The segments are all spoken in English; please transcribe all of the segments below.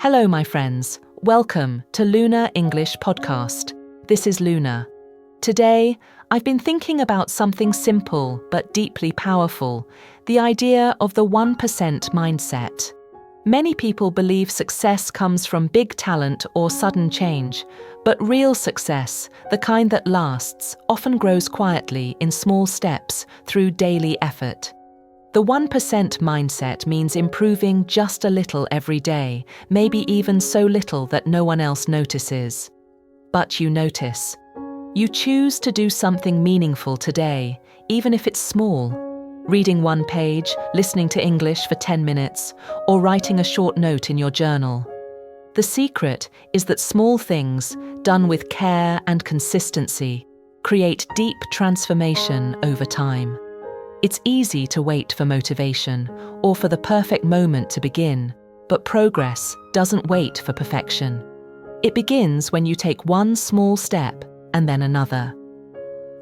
Hello, my friends. Welcome to Luna English Podcast. This is Luna. Today, I've been thinking about something simple but deeply powerful, the idea of the 1% mindset. Many people believe success comes from big talent or sudden change, but real success, the kind that lasts, often grows quietly in small steps through daily effort. The 1% mindset means improving just a little every day, maybe even so little that no one else notices. But you notice. You choose to do something meaningful today, even if it's small. Reading one page, listening to English for 10 minutes, or writing a short note in your journal. The secret is that small things, done with care and consistency, create deep transformation over time. It's easy to wait for motivation or for the perfect moment to begin, but progress doesn't wait for perfection. It begins when you take one small step and then another.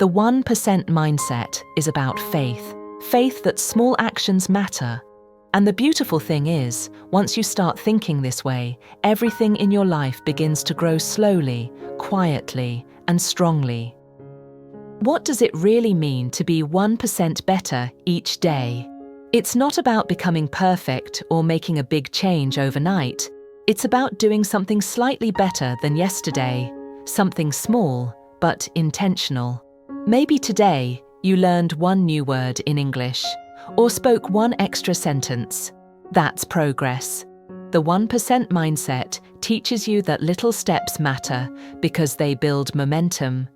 The 1% mindset is about faith that small actions matter. And the beautiful thing is, once you start thinking this way, everything in your life begins to grow slowly, quietly, and strongly. What does it really mean to be 1% better each day? It's not about becoming perfect or making a big change overnight. It's about doing something slightly better than yesterday, something small but intentional. Maybe today you learned one new word in English or spoke one extra sentence. That's progress. The 1% mindset teaches you that little steps matter because they build momentum.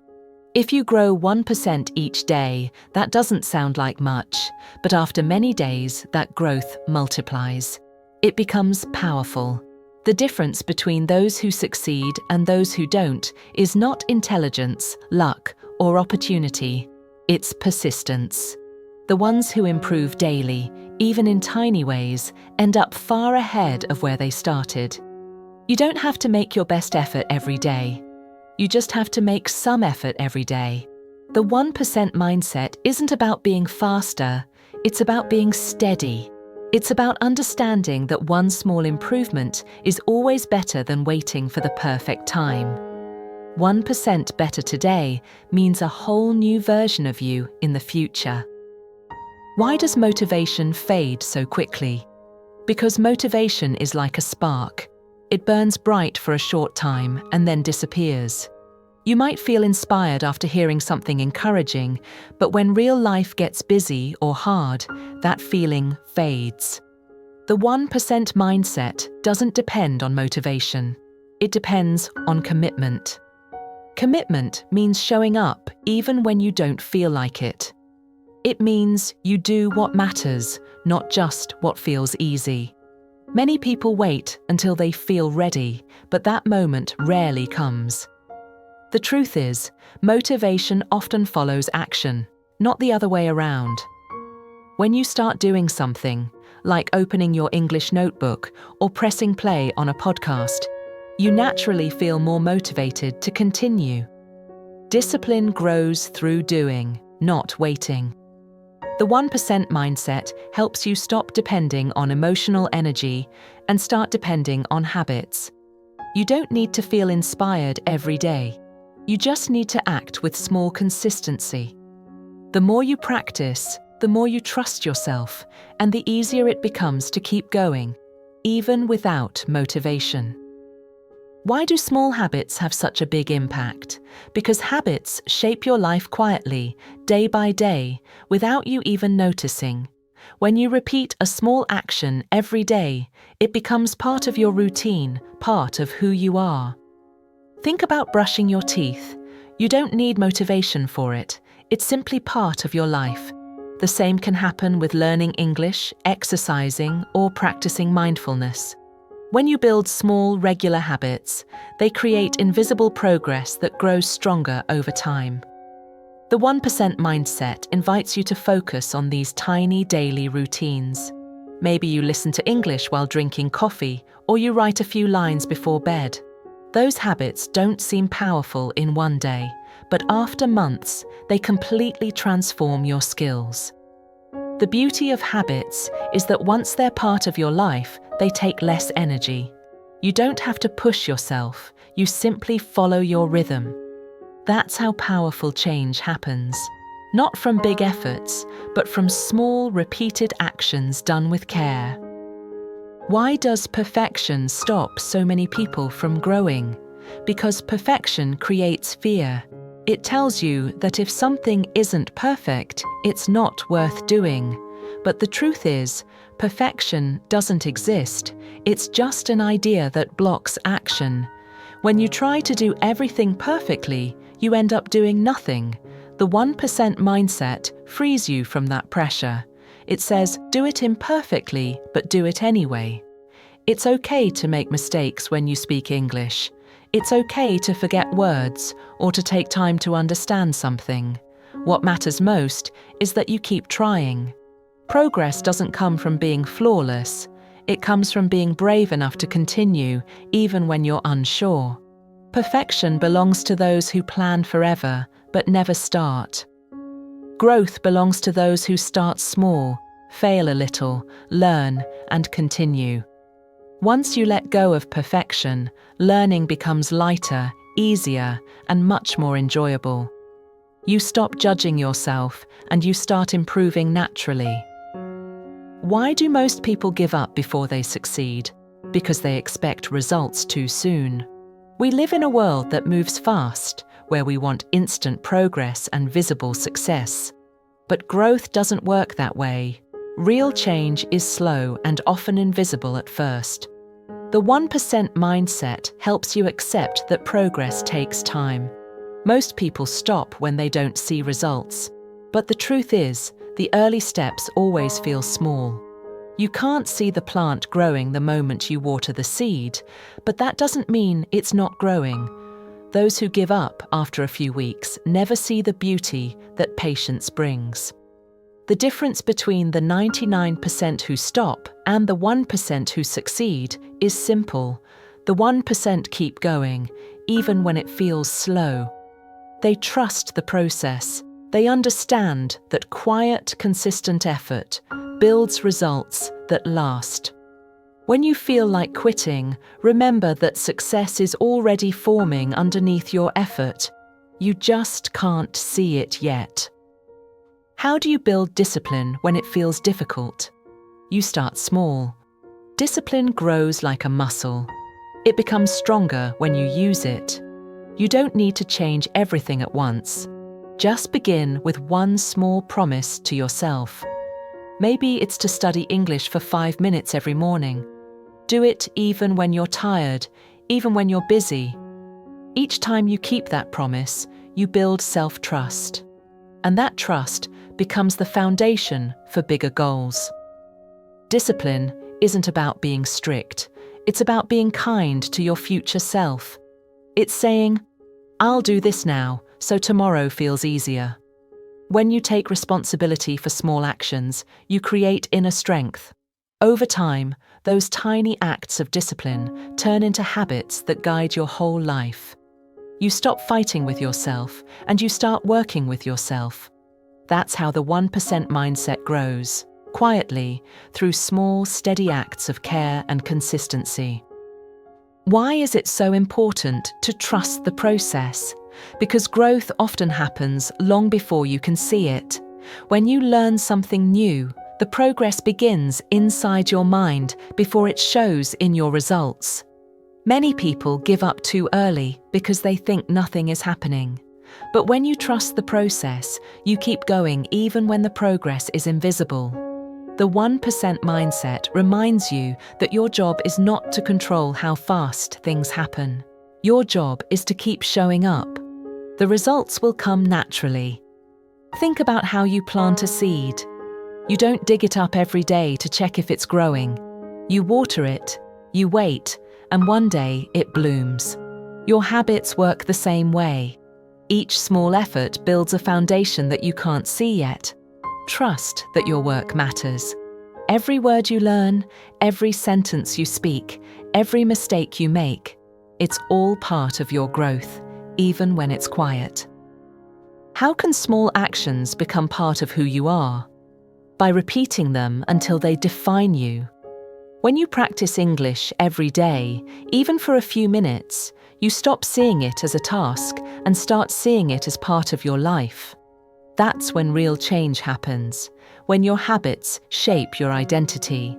If you grow 1% each day, that doesn't sound like much, but after many days, that growth multiplies. It becomes powerful. The difference between those who succeed and those who don't is not intelligence, luck, or opportunity. It's persistence. The ones who improve daily, even in tiny ways, end up far ahead of where they started. You don't have to make your best effort every day. You just have to make some effort every day. The 1% mindset isn't about being faster, it's about being steady. It's about understanding that one small improvement is always better than waiting for the perfect time. 1% better today means a whole new version of you in the future. Why does motivation fade so quickly? Because motivation is like a spark. It burns bright for a short time and then disappears. You might feel inspired after hearing something encouraging, but when real life gets busy or hard, that feeling fades. The 1% mindset doesn't depend on motivation. It depends on commitment. Commitment means showing up even when you don't feel like it. It means you do what matters, not just what feels easy. Many people wait until they feel ready, but that moment rarely comes. The truth is, motivation often follows action, not the other way around. When you start doing something, like opening your English notebook or pressing play on a podcast, you naturally feel more motivated to continue. Discipline grows through doing, not waiting. The 1% mindset helps you stop depending on emotional energy and start depending on habits. You don't need to feel inspired every day. You just need to act with small consistency. The more you practice, the more you trust yourself, and the easier it becomes to keep going, even without motivation. Why do small habits have such a big impact? Because habits shape your life quietly, day by day, without you even noticing. When you repeat a small action every day, it becomes part of your routine, part of who you are. Think about brushing your teeth. You don't need motivation for it. It's simply part of your life. The same can happen with learning English, exercising, or practicing mindfulness. When you build small, regular habits, they create invisible progress that grows stronger over time. The 1% mindset invites you to focus on these tiny daily routines. Maybe you listen to English while drinking coffee, or you write a few lines before bed. Those habits don't seem powerful in one day, but after months, they completely transform your skills. The beauty of habits is that once they're part of your life, they take less energy. You don't have to push yourself, you simply follow your rhythm. That's how powerful change happens. Not from big efforts, but from small, repeated actions done with care. Why does perfection stop so many people from growing? Because perfection creates fear. It tells you that if something isn't perfect, it's not worth doing. But the truth is, perfection doesn't exist. It's just an idea that blocks action. When you try to do everything perfectly, you end up doing nothing. The 1% mindset frees you from that pressure. It says, do it imperfectly, but do it anyway. It's okay to make mistakes when you speak English. It's okay to forget words or to take time to understand something. What matters most is that you keep trying. Progress doesn't come from being flawless. It comes from being brave enough to continue, even when you're unsure. Perfection belongs to those who plan forever, but never start. Growth belongs to those who start small, fail a little, learn, and continue. Once you let go of perfection, learning becomes lighter, easier, and much more enjoyable. You stop judging yourself, and you start improving naturally. Why do most people give up before they succeed? Because they expect results too soon. We live in a world that moves fast, where we want instant progress and visible success. But growth doesn't work that way. Real change is slow and often invisible at first. The 1% mindset helps you accept that progress takes time. Most people stop when they don't see results. But the truth is, the early steps always feel small. You can't see the plant growing the moment you water the seed, but that doesn't mean it's not growing. Those who give up after a few weeks never see the beauty that patience brings. The difference between the 99% who stop and the 1% who succeed is simple. The 1% keep going, even when it feels slow. They trust the process. They understand that quiet, consistent effort builds results that last. When you feel like quitting, remember that success is already forming underneath your effort. You just can't see it yet. How do you build discipline when it feels difficult? You start small. Discipline grows like a muscle. It becomes stronger when you use it. You don't need to change everything at once. Just begin with one small promise to yourself. Maybe it's to study English for 5 minutes every morning. Do it even when you're tired, even when you're busy. Each time you keep that promise, you build self-trust. And that trust becomes the foundation for bigger goals. Discipline isn't about being strict. It's about being kind to your future self. It's saying, I'll do this now, so tomorrow feels easier. When you take responsibility for small actions, you create inner strength. Over time, those tiny acts of discipline turn into habits that guide your whole life. You stop fighting with yourself, and you start working with yourself. That's how the 1% mindset grows, quietly, through small, steady acts of care and consistency. Why is it so important to trust the process? Because growth often happens long before you can see it. When you learn something new, the progress begins inside your mind before it shows in your results. Many people give up too early because they think nothing is happening. But when you trust the process, you keep going even when the progress is invisible. The 1% mindset reminds you that your job is not to control how fast things happen. Your job is to keep showing up. The results will come naturally. Think about how you plant a seed. You don't dig it up every day to check if it's growing. You water it, you wait, and one day it blooms. Your habits work the same way. Each small effort builds a foundation that you can't see yet. Trust that your work matters. Every word you learn, every sentence you speak, every mistake you make, it's all part of your growth, even when it's quiet. How can small actions become part of who you are? By repeating them until they define you. When you practice English every day, even for a few minutes, you stop seeing it as a task and start seeing it as part of your life. That's when real change happens, when your habits shape your identity.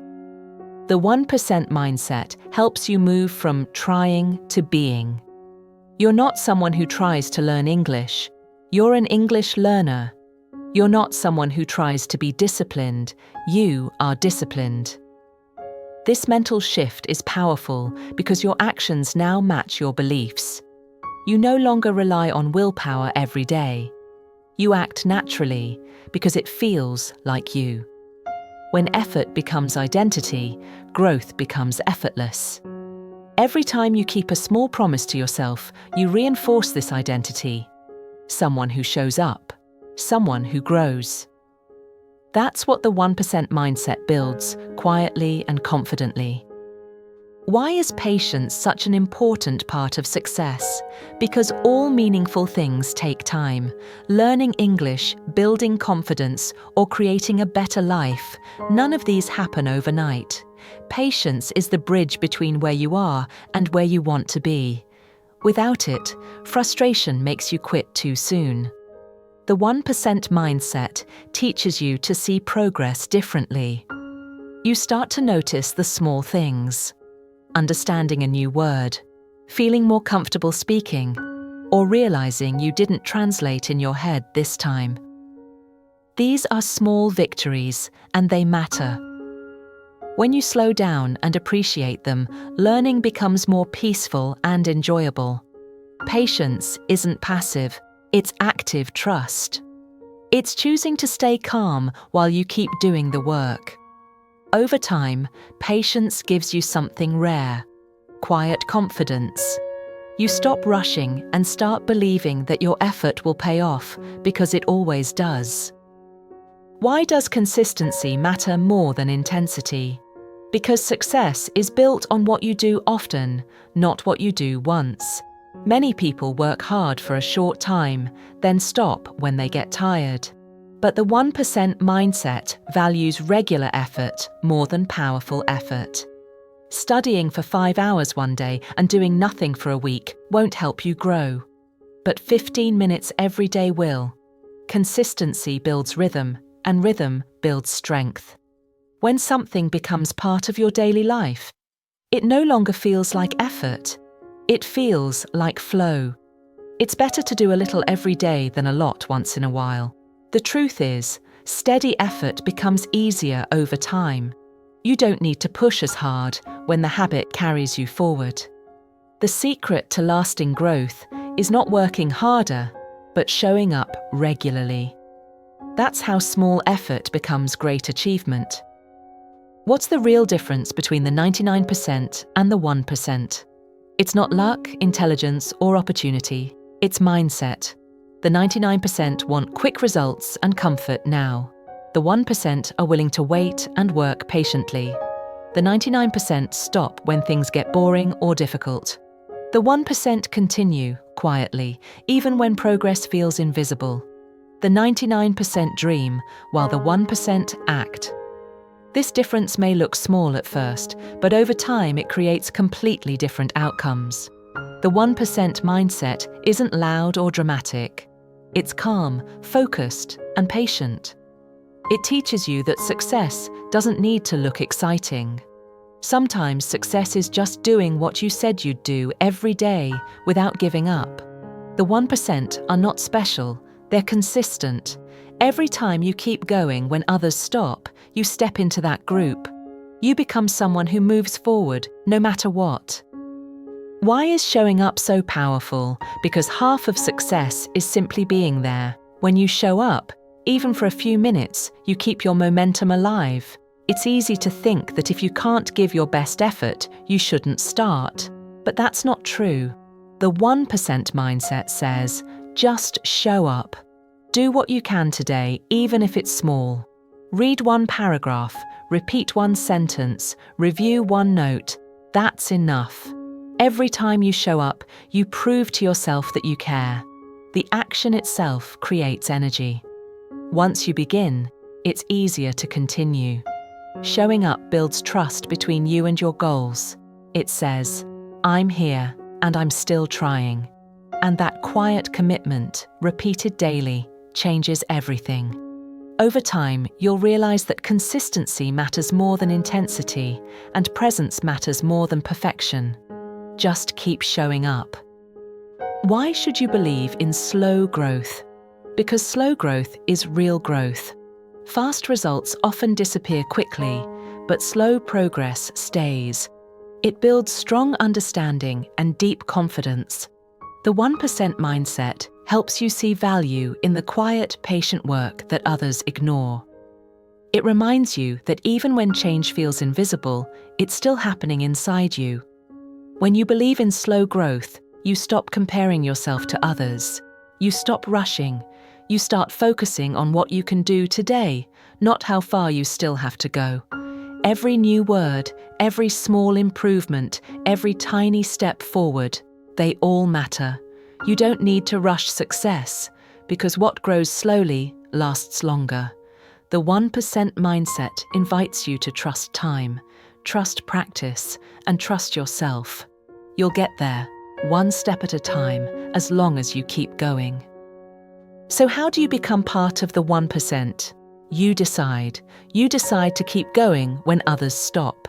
The 1% mindset helps you move from trying to being. You're not someone who tries to learn English. You're an English learner. You're not someone who tries to be disciplined. You are disciplined. This mental shift is powerful because your actions now match your beliefs. You no longer rely on willpower every day. You act naturally because it feels like you. When effort becomes identity, growth becomes effortless. Every time you keep a small promise to yourself, you reinforce this identity. Someone who shows up, someone who grows. That's what the 1% mindset builds, quietly and confidently. Why is patience such an important part of success? Because all meaningful things take time. Learning English, building confidence, or creating a better life, none of these happen overnight. Patience is the bridge between where you are and where you want to be. Without it, frustration makes you quit too soon. The 1% mindset teaches you to see progress differently. You start to notice the small things. Understanding a new word, feeling more comfortable speaking, or realizing you didn't translate in your head this time. These are small victories, and they matter. When you slow down and appreciate them, learning becomes more peaceful and enjoyable. Patience isn't passive, it's active trust. It's choosing to stay calm while you keep doing the work. Over time, patience gives you something rare: quiet confidence. You stop rushing and start believing that your effort will pay off, because it always does. Why does consistency matter more than intensity? Because success is built on what you do often, not what you do once. Many people work hard for a short time, then stop when they get tired. But the 1% mindset values regular effort more than powerful effort. Studying for 5 hours one day and doing nothing for a week won't help you grow. But 15 minutes every day will. Consistency builds rhythm, and rhythm builds strength. When something becomes part of your daily life, it no longer feels like effort. It feels like flow. It's better to do a little every day than a lot once in a while. The truth is, steady effort becomes easier over time. You don't need to push as hard when the habit carries you forward. The secret to lasting growth is not working harder, but showing up regularly. That's how small effort becomes great achievement. What's the real difference between the 99% and the 1%? It's not luck, intelligence, or opportunity. It's mindset. The 99% want quick results and comfort now. The 1% are willing to wait and work patiently. The 99% stop when things get boring or difficult. The 1% continue, quietly, even when progress feels invisible. The 99% dream, while the 1% act. This difference may look small at first, but over time it creates completely different outcomes. The 1% mindset isn't loud or dramatic. It's calm, focused, and patient. It teaches you that success doesn't need to look exciting. Sometimes success is just doing what you said you'd do every day without giving up. The 1% are not special, they're consistent. Every time you keep going when others stop, you step into that group. You become someone who moves forward, no matter what. Why is showing up so powerful? Because half of success is simply being there. When you show up, even for a few minutes, you keep your momentum alive. It's easy to think that if you can't give your best effort, you shouldn't start. But that's not true. The 1% mindset says, just show up. Do what you can today, even if it's small. Read one paragraph, repeat one sentence, review one note. That's enough. Every time you show up, you prove to yourself that you care. The action itself creates energy. Once you begin, it's easier to continue. Showing up builds trust between you and your goals. It says, "I'm here and I'm still trying." And that quiet commitment, repeated daily, changes everything. Over time, you'll realize that consistency matters more than intensity, and presence matters more than perfection. Just keep showing up. Why should you believe in slow growth? Because slow growth is real growth. Fast results often disappear quickly, but slow progress stays. It builds strong understanding and deep confidence. The 1% mindset helps you see value in the quiet, patient work that others ignore. It reminds you that even when change feels invisible, it's still happening inside you. When you believe in slow growth, you stop comparing yourself to others. You stop rushing. You start focusing on what you can do today, not how far you still have to go. Every new word, every small improvement, every tiny step forward, they all matter. You don't need to rush success, because what grows slowly lasts longer. The 1% mindset invites you to trust time, trust practice, and trust yourself. You'll get there, one step at a time, as long as you keep going. So how do you become part of the 1%? You decide. You decide to keep going when others stop.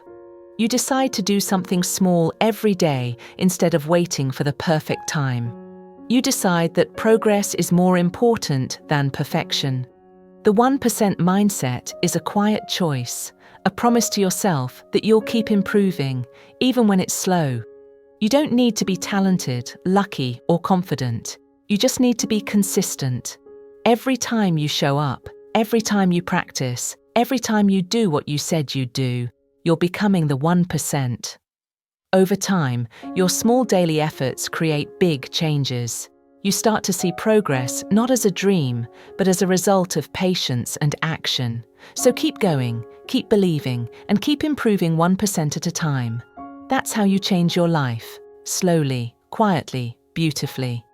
You decide to do something small every day instead of waiting for the perfect time. You decide that progress is more important than perfection. The 1% mindset is a quiet choice, a promise to yourself that you'll keep improving, even when it's slow. You don't need to be talented, lucky, or confident. You just need to be consistent. Every time you show up, every time you practice, every time you do what you said you'd do, you're becoming the 1%. Over time, your small daily efforts create big changes. You start to see progress not as a dream, but as a result of patience and action. So keep going, keep believing, and keep improving 1% at a time. That's how you change your life, slowly, quietly, beautifully.